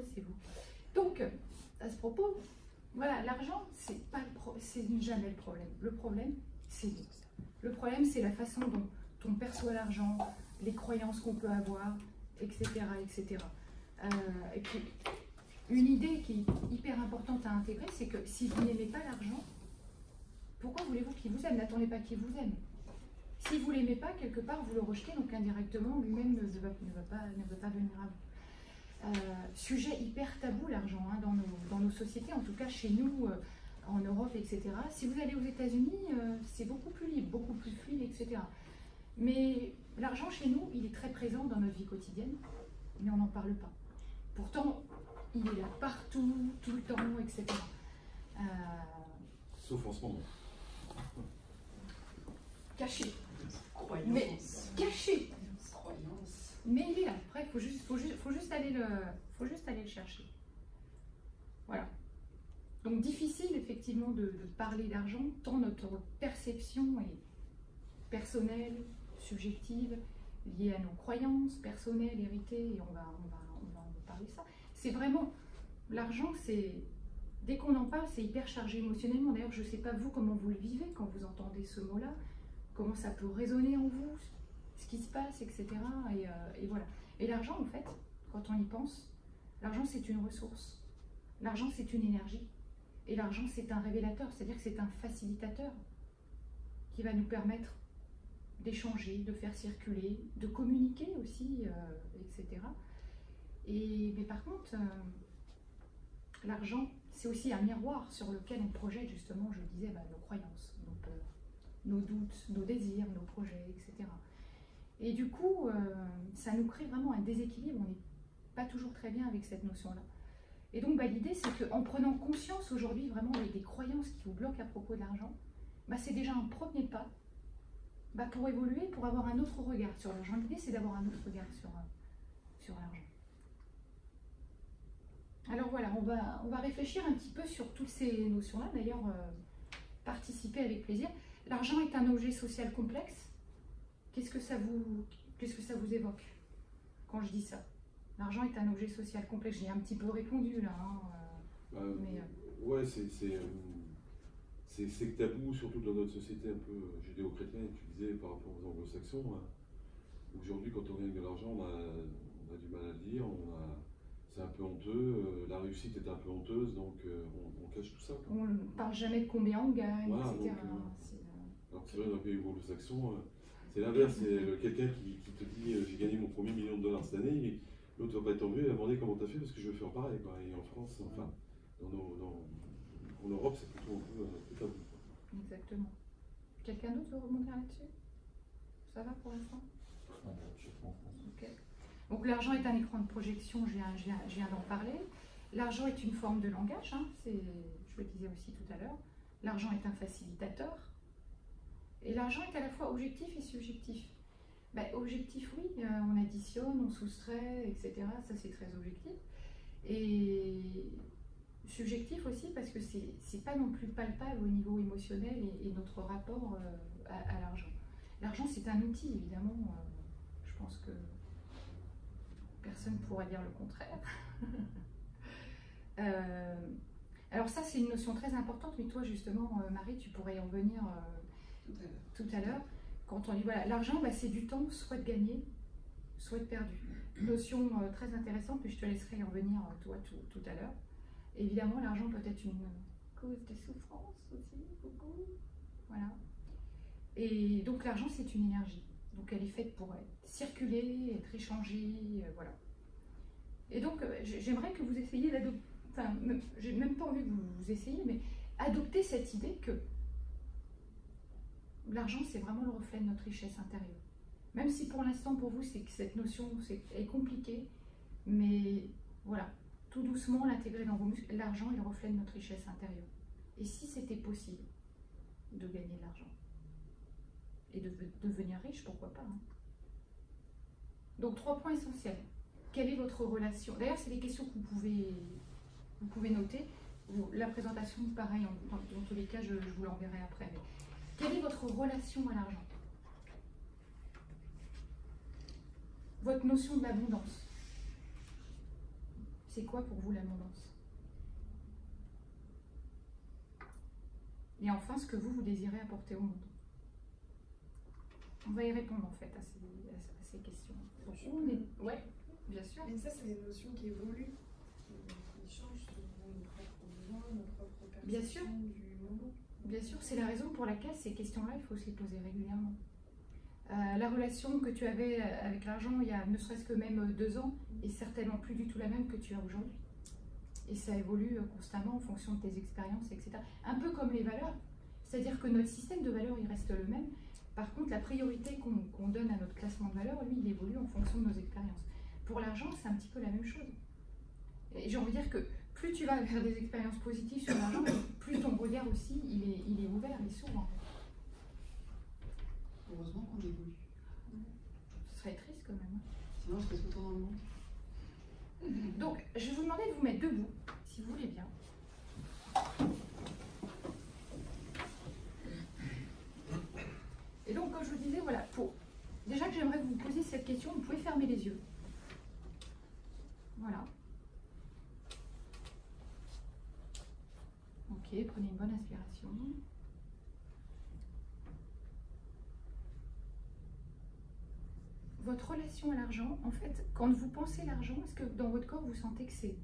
chose, c'est vous. Donc, à ce propos, voilà, l'argent, c'est jamais le problème. Le problème, c'est nous. Le problème, c'est la façon dont on perçoit l'argent, les croyances qu'on peut avoir, etc. etc. Et puis, une idée qui est hyper importante à intégrer, c'est que si vous n'aimez pas l'argent, pourquoi voulez-vous qu'il vous aime? N'attendez pas qu'il vous aime. Si vous ne l'aimez pas, quelque part, vous le rejetez, donc indirectement, lui-même ne veut pas venir à vous. Sujet hyper tabou, l'argent, hein, dans nos sociétés, en tout cas chez nous, en Europe, etc. Si vous allez aux États-Unis, c'est beaucoup plus libre, beaucoup plus fluide, etc. Mais l'argent chez nous, il est très présent dans notre vie quotidienne, mais on n'en parle pas. Pourtant, il est là partout, tout le temps, etc. Sauf en ce moment. Caché. Croyance. Mais caché. Croyance. Mais il est là. Après, faut juste aller le chercher. Voilà. Donc difficile effectivement de parler d'argent, tant notre perception est personnelle, subjective, liée à nos croyances personnelles, héritées, et on va en parler de ça. C'est vraiment, l'argent, c'est, dès qu'on en parle, c'est hyper chargé émotionnellement. D'ailleurs, je ne sais pas vous comment vous le vivez quand vous entendez ce mot-là, comment ça peut résonner en vous, ce qui se passe, etc. Et voilà. Et l'argent, en fait, quand on y pense, l'argent, c'est une ressource. L'argent, c'est une énergie. Et l'argent, c'est un révélateur, c'est-à-dire que c'est un facilitateur qui va nous permettre d'échanger, de faire circuler, de communiquer aussi, etc. Mais par contre, l'argent, c'est aussi un miroir sur lequel on projette justement, je le disais, nos croyances, nos peurs, nos doutes, nos désirs, nos projets, etc. Et du coup, ça nous crée vraiment un déséquilibre, on n'est pas toujours très bien avec cette notion-là. Et donc l'idée, c'est qu'en prenant conscience aujourd'hui vraiment des croyances qui vous bloquent à propos de l'argent, c'est déjà un premier pas pour évoluer, pour avoir un autre regard sur l'argent. L'idée, c'est d'avoir un autre regard sur l'argent. Alors voilà, on va réfléchir un petit peu sur toutes ces notions-là. D'ailleurs, participer avec plaisir. L'argent est un objet social complexe. Qu'est-ce que ça vous évoque quand je dis ça? L'argent est un objet social complexe. J'ai un petit peu répondu là. Ouais, c'est tabou, surtout dans notre société un peu judéo-chrétienne, tu disais, par rapport aux anglo-saxons. Hein. Aujourd'hui, quand on gagne de l'argent, on a du mal à le dire, c'est un peu honteux, la réussite est un peu honteuse, donc on cache tout ça. Quoi. On ne parle jamais de combien on gagne, voilà, etc. Alors que c'est vrai, dans les pays anglo-saxons, c'est l'inverse, c'est quelqu'un qui te dit j'ai gagné mon premier $1 million cette année, l'autre va pas être envieux, il va demander comment t'as fait parce que je veux faire pareil. Quoi. Et en France, enfin, en Europe, c'est plutôt un peu tabou. Quoi. Exactement. Quelqu'un d'autre veut rebondir là-dessus? Ça va pour l'instant? Ok. Donc l'argent est un écran de projection, je viens d'en parler. L'argent est une forme de langage, hein, je le disais aussi tout à l'heure. L'argent est un facilitateur. Et l'argent est à la fois objectif et subjectif. Objectif, oui, on additionne, on soustrait, etc. Ça, c'est très objectif. Et subjectif aussi, parce que c'est pas non plus palpable au niveau émotionnel et notre rapport à l'argent. L'argent, c'est un outil, évidemment. Je pense que personne ne pourra dire le contraire. Alors ça, c'est une notion très importante, mais toi, justement, Marie, tu pourrais y revenir tout à l'heure. Quand on dit, voilà, l'argent, c'est du temps, soit de gagner, soit de perdu. Notion très intéressante, mais je te laisserai y revenir, toi, tout à l'heure. Évidemment, l'argent peut être une cause de souffrance aussi, beaucoup. Voilà. Et donc, l'argent, c'est une énergie. Donc, elle est faite pour circuler, être échangée, voilà. Et donc, j'aimerais que vous essayiez d'adopter, enfin, j'ai même pas envie que vous essayiez, mais adopter cette idée que l'argent, c'est vraiment le reflet de notre richesse intérieure. Même si pour l'instant, pour vous, c'est que cette notion est compliquée, mais voilà, tout doucement l'intégrer dans vos muscles. L'argent est le reflet de notre richesse intérieure. Et si c'était possible de gagner de l'argent et de devenir riche, pourquoi pas, hein. Donc, 3 points essentiels. Quelle est votre relation? D'ailleurs, c'est des questions que vous pouvez noter. La présentation, pareil, dans tous les cas, je vous l'enverrai après. Mais quelle est votre relation à l'argent? Votre notion de l'abondance? c'est quoi pour vous l'abondance? Et enfin, ce que vous désirez apporter au monde. On va y répondre en fait à ces questions. Donc, ouais, bien sûr. Mais ça, c'est des notions qui évoluent, qui changent selon nos propres besoins, nos propres Bien sûr. perceptions du moment. Bien sûr, c'est la raison pour laquelle ces questions-là, il faut se les poser régulièrement. La relation que tu avais avec l'argent il y a ne serait-ce que même 2 ans est certainement plus du tout la même que tu as aujourd'hui. Et ça évolue constamment en fonction de tes expériences, etc. Un peu comme les valeurs. C'est-à-dire que notre système de valeurs, il reste le même. Par contre, la priorité qu'on donne à notre classement de valeurs, lui, il évolue en fonction de nos expériences. Pour l'argent, c'est un petit peu la même chose. Et j'ai envie de dire que plus tu vas vers des expériences positives sur l'argent, plus ton regard aussi, il est ouvert, il s'ouvre. Heureusement qu'on évolue. Ce serait triste quand même. Sinon, on serait tout le temps dans le monde. Donc, je vais vous demander de vous mettre debout, si vous voulez bien. Et donc, comme je vous disais, voilà, déjà que j'aimerais vous poser cette question, vous pouvez fermer les yeux. Voilà. Ok, prenez une bonne inspiration. Votre relation à l'argent, en fait, quand vous pensez l'argent, est-ce que dans votre corps, vous sentez que c'est